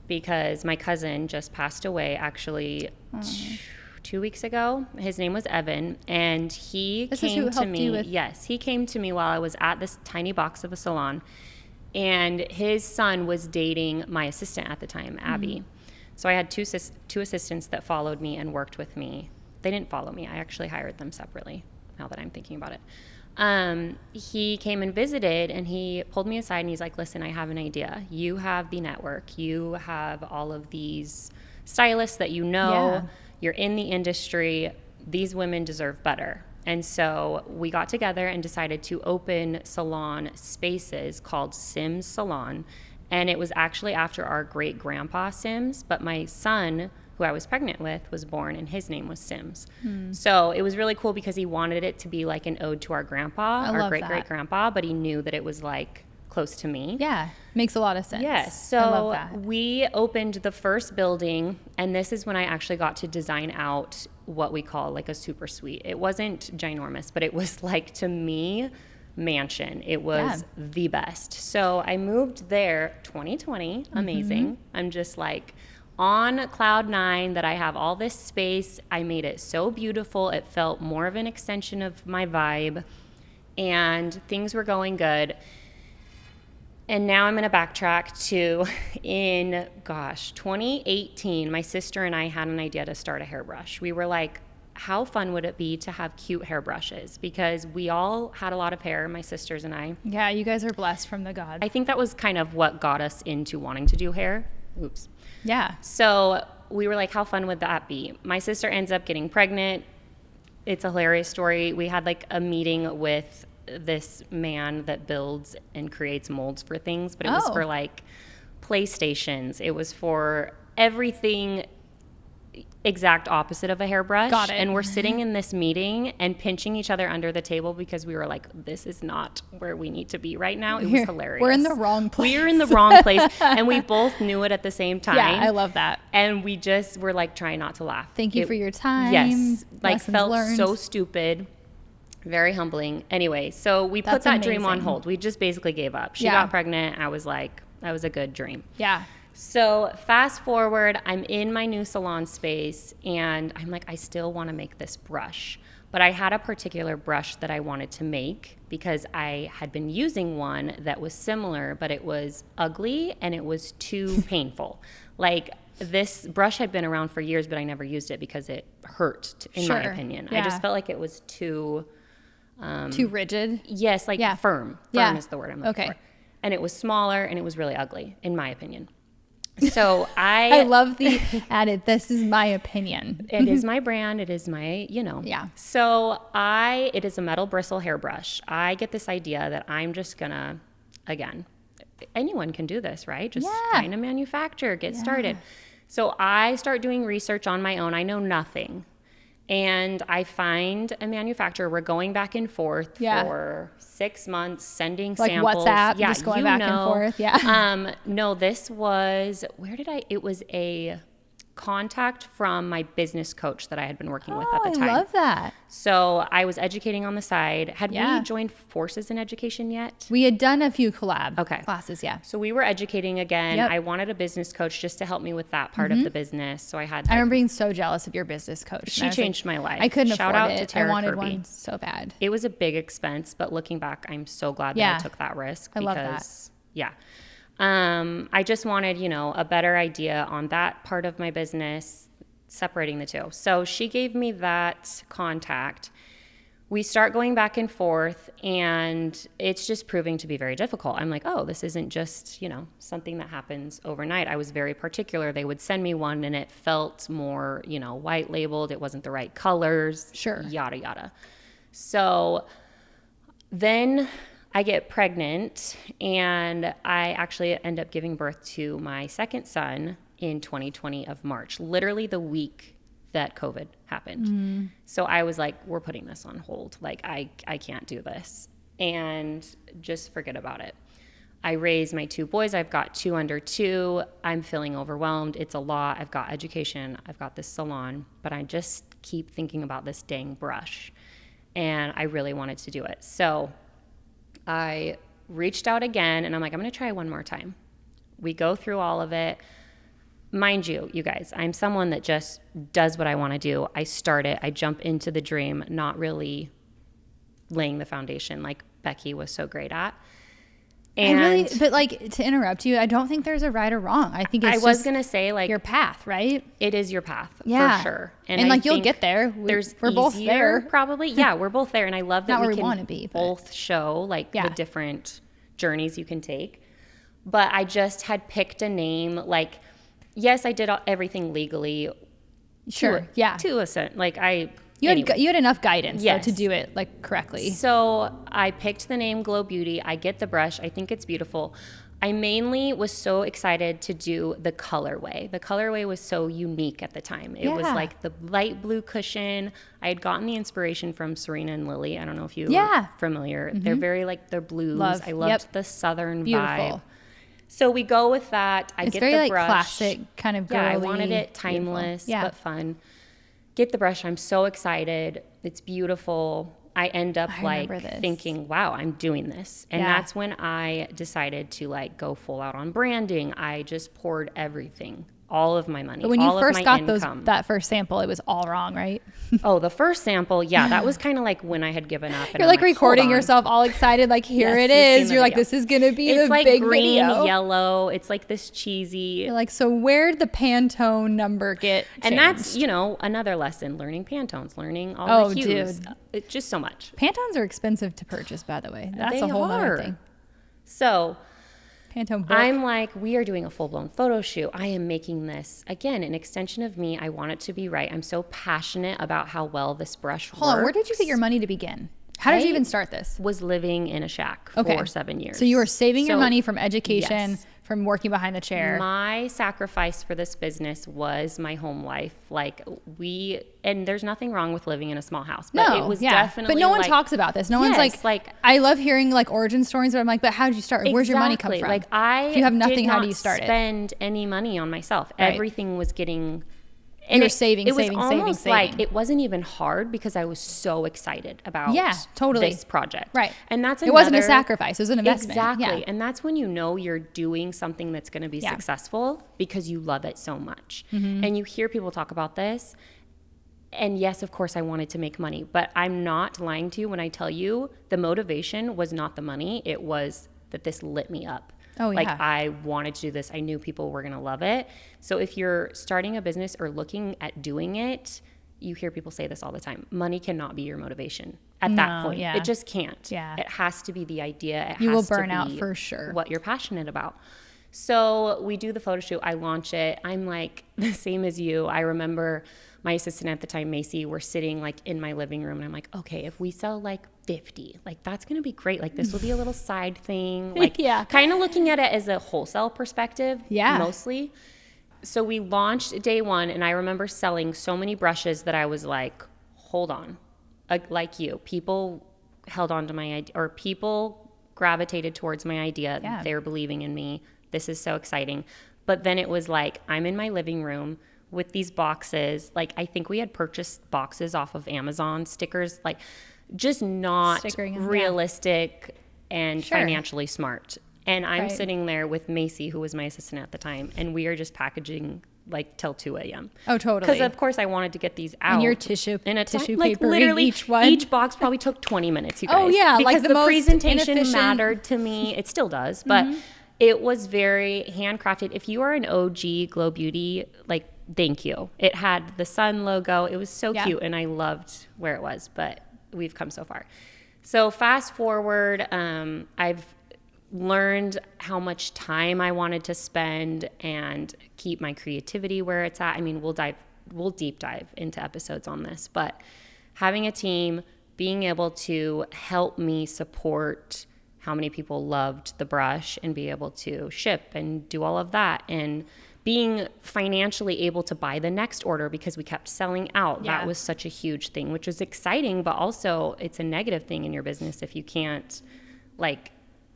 because my cousin just passed away actually 2 weeks ago. His name was Evan, and he This is came who to helped me. you with- Yes, he came to me while I was at this tiny box of a salon, and his son was dating my assistant at the time, Abby. So I had two assistants that followed me and worked with me. They didn't follow me. I actually hired them separately, now that I'm thinking about it. He came and visited, and he pulled me aside, and he's like, listen, I have an idea. You have the network. You have all of these stylists that you know. Yeah. You're in the industry. These women deserve better. And so we got together and decided to open salon spaces called Sims Salon. And it was actually after our great grandpa Sims, but my son, who I was pregnant with, was born, and his name was Sims. So it was really cool because he wanted it to be like an ode to our grandpa, I our love great that. great grandpa, but he knew that it was like close to me. Yeah, makes a lot of sense. Yes. I love So that. we opened the first building, and this is when I actually got to design out what we call like a super suite. It wasn't ginormous, but it was like, to me, mansion. It was the best. So I moved there 2020. Amazing. I'm just like on cloud nine that I have all this space. I made it so beautiful. It felt more of an extension of my vibe, and things were going good. And now I'm going to backtrack to in 2018, my sister and I had an idea to start a hairbrush. We were like, how fun would it be to have cute hairbrushes? Because we all had a lot of hair, my sisters and I. Yeah, you guys are blessed from the gods. I think that was kind of what got us into wanting to do hair. Oops. Yeah. So we were like, how fun would that be? My sister ends up getting pregnant. It's a hilarious story. We had like a meeting with this man that builds and creates molds for things, but it was Oh. for like PlayStations. It was for everything exact opposite of a hairbrush. Got it. And we're sitting in this meeting and pinching each other under the table because we were like, this is not where we need to be right now. It was hilarious. We're in the wrong place. We're in the wrong place. And we both knew it at the same time. Yeah, I love that. And we just were like trying not to laugh. Thank you for your time. Yes. Like Lessons felt learned. so stupid. Very humbling. Anyway, so we put That's that dream on amazing. hold. We just basically gave up. She Yeah. got pregnant. I was like, that was a good dream. Yeah. So fast forward, I'm in my new salon space, and I'm like, I still want to make this brush. But I had a particular brush that I wanted to make because I had been using one that was similar, but it was ugly and it was too painful. Like, this brush had been around for years, but I never used it because it hurt, in my Sure. opinion. I Yeah. just felt like it was too... Too rigid. Yes, like Yeah. firm. Firm Yeah. is the word I'm looking Okay. for. And it was smaller, and it was really ugly, in my opinion. So I love the added, this is my opinion. It is my brand. It is my, you know. Yeah. So it is a metal bristle hairbrush. I get this idea that I'm just gonna, again, anyone can do this, right? Just Yeah. find a manufacturer, get started. So I start doing research on my own. I know nothing. And I find a manufacturer. We're going back and forth Yeah. for 6 months, sending Like samples. WhatsApp, Yeah, just going you back and know. forth, yeah. No, this was, it was a contact from my business coach that I had been working with at the time. I love that. So I was educating on the side. Had Yeah. we joined forces in education yet? We had done a few collab Okay. classes, yeah. So we were educating again. Yep. I wanted a business coach just to help me with that part of the business. So I had I remember being so jealous of your business coach. She And I was changed my life. I couldn't Shout afford out to it. Tara I wanted Kirby. one so bad. It was a big expense, but looking back, I'm so glad that Yeah. I took that risk I because, love that. yeah. I just wanted, a better idea on that part of my business, separating the two. So she gave me that contact. we start going back and forth, and it's just proving to be very difficult. I'm like, oh, this isn't just, something that happens overnight. I was very particular. They would send me one, and it felt more, white labeled. It wasn't the right colors. Sure. Yada, yada. So then I get pregnant, and I actually end up giving birth to my second son in 2020 of March, literally the week that COVID happened. So I was like, we're putting this on hold. Like, I can't do this, and just forget about it. I raised my 2 boys. I've got 2 under 2. I'm feeling overwhelmed. It's a lot. I've got education. I've got this salon, but I just keep thinking about this dang brush, and I really wanted to do it. So I reached out again, and I'm like, I'm going to try one more time. We go through all of it. Mind you, you guys, I'm someone that just does what I want to do. I start it. I jump into the dream, not really laying the foundation like Becky was so great at. And but like, to interrupt you, I don't think there's a right or wrong. I think it's I was going to say, like, your path, right? it is your path, Yeah. for sure. And I like, you'll think get there. We're both there. Probably. Yeah, we're both there. And I love that Not where we we can wanna be, but- both show like Yeah. the different journeys you can take. But I just had picked a name. Like, yes, I did everything legally. Sure. Yeah. To a certain, like, You had enough guidance though, Yes. to do it like correctly. So I picked the name Glow Beauty. I get the brush. I think it's beautiful. I mainly was so excited to do the colorway. The colorway was so unique at the time. It was Yeah. like the light blue cushion. I had gotten the inspiration from Serena and Lily. I don't know if you Yeah. are familiar. They're very like, they're blues. Love. I loved Yep. the southern Beautiful. vibe. So we go with that. I It's get very the like brush. classic kind of girly. Yeah, I wanted it beautiful. timeless Yeah. but fun. Get the brush. I'm so excited. It's beautiful. I end up I like remember this. thinking, wow, I'm doing this. And Yeah. that's when I decided to like go full out on branding. I just poured everything, all of my money, But when you all of first my got income. that first sample, it was all wrong, right? Oh, the first sample, yeah, that was kind of like when I had given up. And You're I'm like recording hold on. yourself all excited, like, here Yes, it you've seen is. the You're like, video. this is going to be It's the like big green, video. yellow. It's like this cheesy. You're like, so where'd the Pantone number get And changed? that's, another lesson, learning Pantones, learning all Oh, the hues. dude. It's just so much. Pantones are expensive to purchase, by the way. That's They a whole are. other thing. So Pantone book. I'm like, we are doing a full-blown photo shoot. I am making this, again, an extension of me. I want it to be right. I'm so passionate about how well this brush Hold on, where did you get your money to begin? How did you I even start this? Was living in a shack Okay. for 7 years. So you were saving your So, money from education, yes. from working behind the chair. My sacrifice for this business was my home life. Like, and there's nothing wrong with living in a small house, but No, it was yeah. definitely But no one like, talks about this. No one's Yes, like, like- I love hearing like origin stories, but I'm like, but how did you start? Where's your money come Exactly. from? Like, if you have nothing, did how not do you start it? spend any money on myself. Right. Everything was getting. You were saving, It was saving, almost saving, like saving. it wasn't even hard because I was so excited about Yeah, totally. this project. Right. And that's It wasn't a another- sacrifice. It was an investment. Exactly. Yeah. And that's when you know you're doing something that's going to be Yeah. successful because you love it so much. Mm-hmm. And you hear people talk about this. And yes, of course, I wanted to make money, but I'm not lying to you when I tell you the motivation was not the money. It was that this lit me up. Oh, Like, yeah. I wanted to do this. I knew people were going to love it. So if you're starting a business or looking at doing it, you hear people say this all the time. Money cannot be your motivation at that No, point. yeah. It just can't. Yeah. It has to be the idea. It You will has to burn out be for sure. what you're passionate about. So we do the photo shoot. I launch it. I'm like the same as you. I remember my assistant at the time, Macy, we're sitting like in my living room, and I'm like, okay, if we sell like 50, like that's gonna be great. Like this will be a little side thing. Like, Yeah. kind of looking at it as a wholesale perspective. Yeah. Mostly. So we launched day one, and I remember selling so many brushes that I was like, hold on. Like you, people held on to my idea, or people gravitated towards my idea. Yeah. They're believing in me. This is so exciting. But then it was like, I'm in my living room with these boxes. Like, I think we had purchased boxes off of Amazon, stickers, like just not Stickering 'em, yeah. realistic and Sure. financially smart. And I'm Right. sitting there with Macy, who was my assistant at the time, and we are just packaging like till 2 a.m. Oh, totally. Because of course I wanted to get these out. And your tissue in a paper like in literally each one. Each box probably took 20 minutes. You guys. Oh, yeah, like because the the most presentation inefficient- mattered to me. It still does, but it was very handcrafted. If you are an OG Glow Beauty, thank you. It had the sun logo. It was so Yeah. cute, and I loved where it was. But we've come so far. So fast forward, I've learned how much time I wanted to spend and keep my creativity where it's at. I mean, we'll deep dive into episodes on this, but having a team, being able to help me support how many people loved the brush and be able to ship and do all of that, and being financially able to buy the next order because we kept selling out. Yeah. That was such a huge thing, which was exciting, but also it's a negative thing in your business if you can't like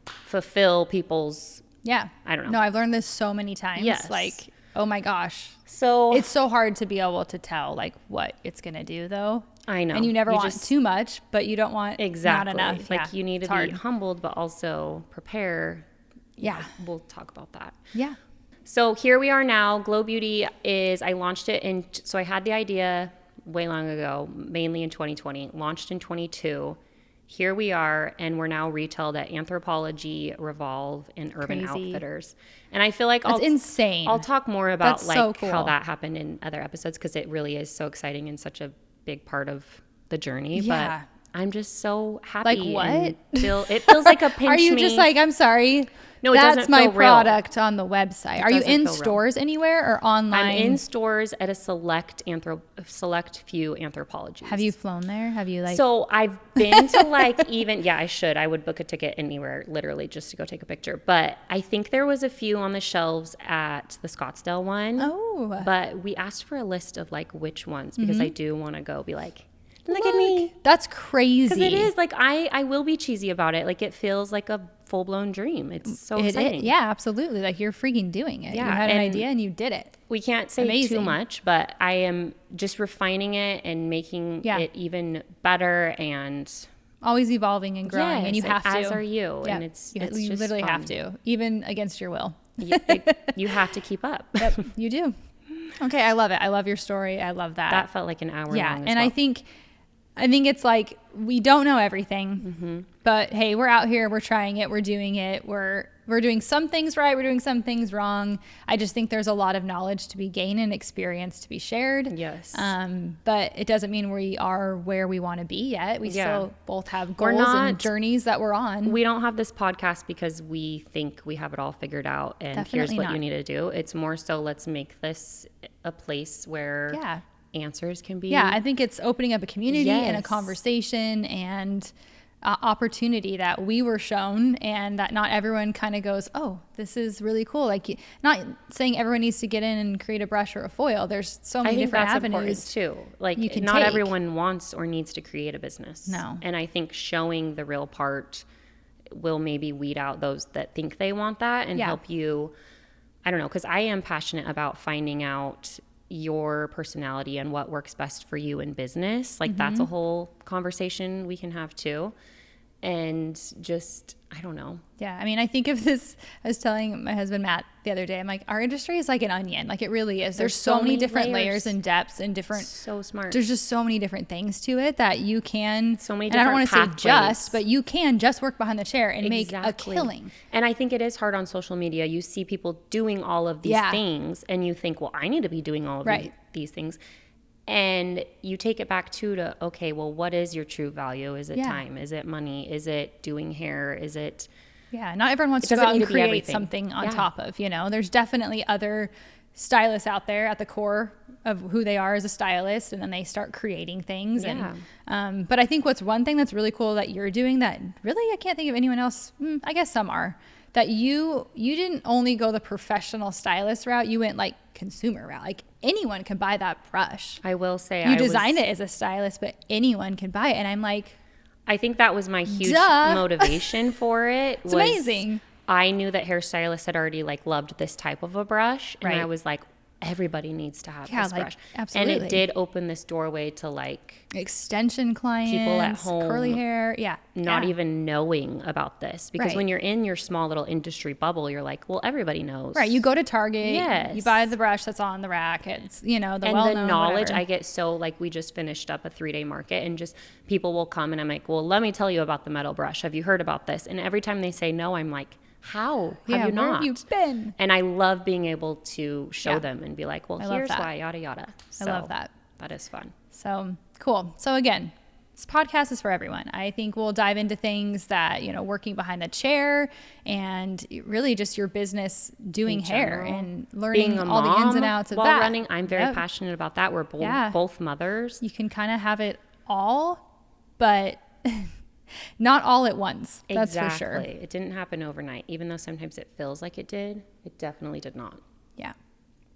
fulfill people's, Yeah. I don't know. No, I've learned this so many times. Yes. Like, oh my gosh. So It's so hard to be able to tell like what it's going to do though. I know. And you never want just, too much, but you don't want exactly. not enough. Like Yeah, you need to it's be hard. humbled, but also prepare. Yeah. We'll talk about that. Yeah. So here we are now. Glow Beauty I launched it so I had the idea way long ago, mainly in 2020, launched in 22. Here we are, and we're now retailed at Anthropologie, Revolve, and Urban Crazy. Outfitters. And I feel like That's insane. I'll talk more about That's like so cool. how that happened in other episodes because it really is so exciting and such a big part of the journey. Yeah. But I'm just so happy. Like what? and it feels like a pinch Are you me. just like, I'm sorry. No, it That's doesn't my feel real. product on the website. Are you doesn't in feel real. stores anywhere or online? I'm in stores at a select few Anthropologies. Have you flown there? Have you like? So I've been to like I should. I would book a ticket anywhere, literally, just to go take a picture. But I think there was a few on the shelves at the Scottsdale one. Oh. But we asked for a list of like which ones because I do want to go be like, look at me. That's crazy. Because it is like I will be cheesy about it. Like it feels like a full blown dream. It's so exciting. Yeah, absolutely. Like you're freaking doing it. Yeah, You had an and- idea and you did it. We can't say too Amazing. much, but I am just refining it and making Yeah. it even better. And Always evolving and growing, and you yes, have to. as are you. Yeah. And it's you just literally fun. have to, even against your will. You have to keep up. Yep, you do. Okay, I love it. I love your story. I love that. That felt like an hour Yeah, long as and well. I think it's like we don't know everything, Mm-hmm. but hey, we're out here, we're trying it, we're doing it, we're doing some things right, we're doing some things wrong. I just think there's a lot of knowledge to be gained and experience to be shared. Yes. But it doesn't mean we are where we want to be yet. We Yeah. still both have We're goals not- and journeys that we're on. We don't have this podcast because we think we have it all figured out and here's Definitely what not. you need to do. It's more so let's make this a place where Yeah. answers can be. Yeah, I think it's opening up a community and a Yes. conversation and opportunity that we were shown, and that not everyone kind of goes, oh, this is really cool. Like, not saying everyone needs to get in and create a brush or a foil. There's so I many think different that's important avenues. too. Like you can not take. everyone wants or needs to create a business. No. And I think showing the real part will maybe weed out those that think they want that and Yeah. help you. I don't know, because I am passionate about finding out your personality and what works best for you in business. Like that's Mm-hmm. a whole conversation we can have too. And just, I don't know. Yeah, I mean, I think of this. I was telling my husband Matt the other day. I'm like, our industry is like an onion. Like it really is. There's so many different layers and depths and different. So smart. There's just so many different things to it that you can. So many and I don't want to different say pathways. just, but you can just work behind the chair and make a Exactly. killing. And I think it is hard on social media. You see people doing all of these Yeah. things and you think, well, I need to be doing all of Right. these things. And you take it back to, okay, well, what is your true value? Is it Yeah. time? Is it money? Is it doing hair? Is it... Yeah, not everyone wants It to go doesn't out need and to be create everything. something on Yeah. top of, there's definitely other stylists out there at the core of who they are as a stylist, and then they start creating things. Yeah. And, but I think what's one thing that's really cool that you're doing that really I can't think of anyone else, I guess some are, that you didn't only go the professional stylist route, you went like consumer route. Like anyone can buy that brush. I will say You designed it as a stylist, but anyone can buy it. And I'm like, I think that was my huge Duh. motivation for it. It's amazing. I knew that hairstylists had already like loved this type of a brush, and Right. I was like, everybody needs to have Yeah, this like, brush. absolutely. And it did open this doorway to like extension clients, home curly hair. Yeah. not yeah. even knowing about this, because Right. when you're in your small little industry bubble, you're like, well, everybody knows. Right, you go to Target, Yes. you buy the brush that's on the rack. It's the and well-known the knowledge whatever. I get, so like we just finished up a 3-day market, and just people will come and I'm like, well, let me tell you about the metal brush. Have you heard about this? And every time they say no, I'm like, how have Yeah, you where not? have you been? And I love being able to show Yeah. them and be like, well, I love here's that. why, yada yada. So I love that. That is fun. So cool. So again, this podcast is for everyone. I think we'll dive into things that, working behind the chair and really just your business doing hair and learning all the ins and outs of while that. running. I'm very passionate about that. We're both mothers. You can kind of have it all, but not all at once. That's for sure. It didn't happen overnight. Even though sometimes it feels like it did, it definitely did not. Yeah.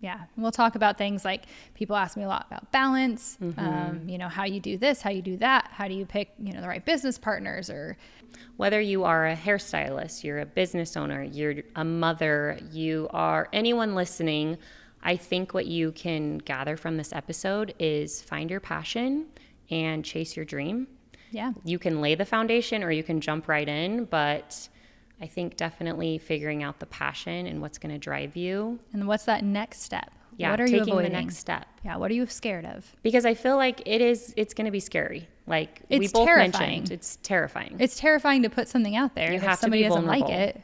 Yeah. And we'll talk about things like people ask me a lot about balance, how you do this, how you do that, how do you pick, the right business partners, or whether you are a hairstylist, you're a business owner, you're a mother, you are anyone listening. I think what you can gather from this episode is find your passion and chase your dream. Yeah. You can lay the foundation or you can jump right in, but I think definitely figuring out the passion and what's going to drive you. And what's that next step? Yeah, what are you avoiding? The next step. Yeah, what are you scared of? Because I feel like it's going to be scary. Like it's we both terrifying. mentioned, it's terrifying. It's terrifying to put something out there. You have if somebody to be doesn't vulnerable. like it.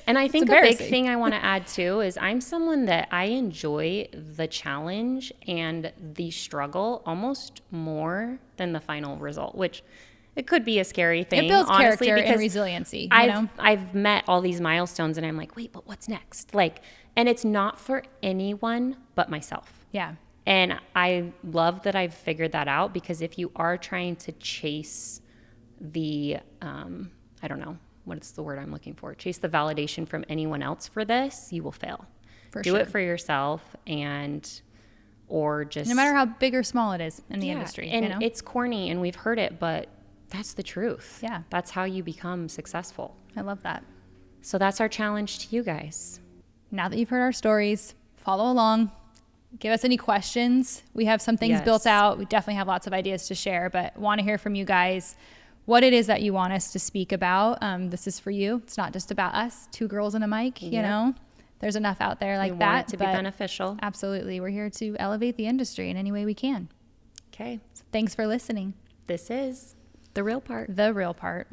And I think a big thing I want to add too is I'm someone that I enjoy the challenge and the struggle almost more than the final result, which it could be a scary thing. It builds honestly, character because and resiliency. I've met all these milestones and I'm like, wait, but what's next? And it's not for anyone but myself. Yeah. And I love that I've figured that out, because if you are trying to chase the, I don't know, what's the word I'm looking for? Chase the validation from anyone else for this, you will fail. Do it for yourself, or just... No matter how big or small it is in the industry. And it's corny and we've heard it, but that's the truth. Yeah. That's how you become successful. I love that. So that's our challenge to you guys. Now that you've heard our stories, follow along. Give us any questions. We have some things built out. We definitely have lots of ideas to share, but want to hear from you guys what it is that you want us to speak about. This is for you. It's not just about us, two girls and a mic, you know. There's enough out there like that. Want it to be beneficial. Absolutely. We're here to elevate the industry in any way we can. Okay. So thanks for listening. This is The Real Part. The Real Part.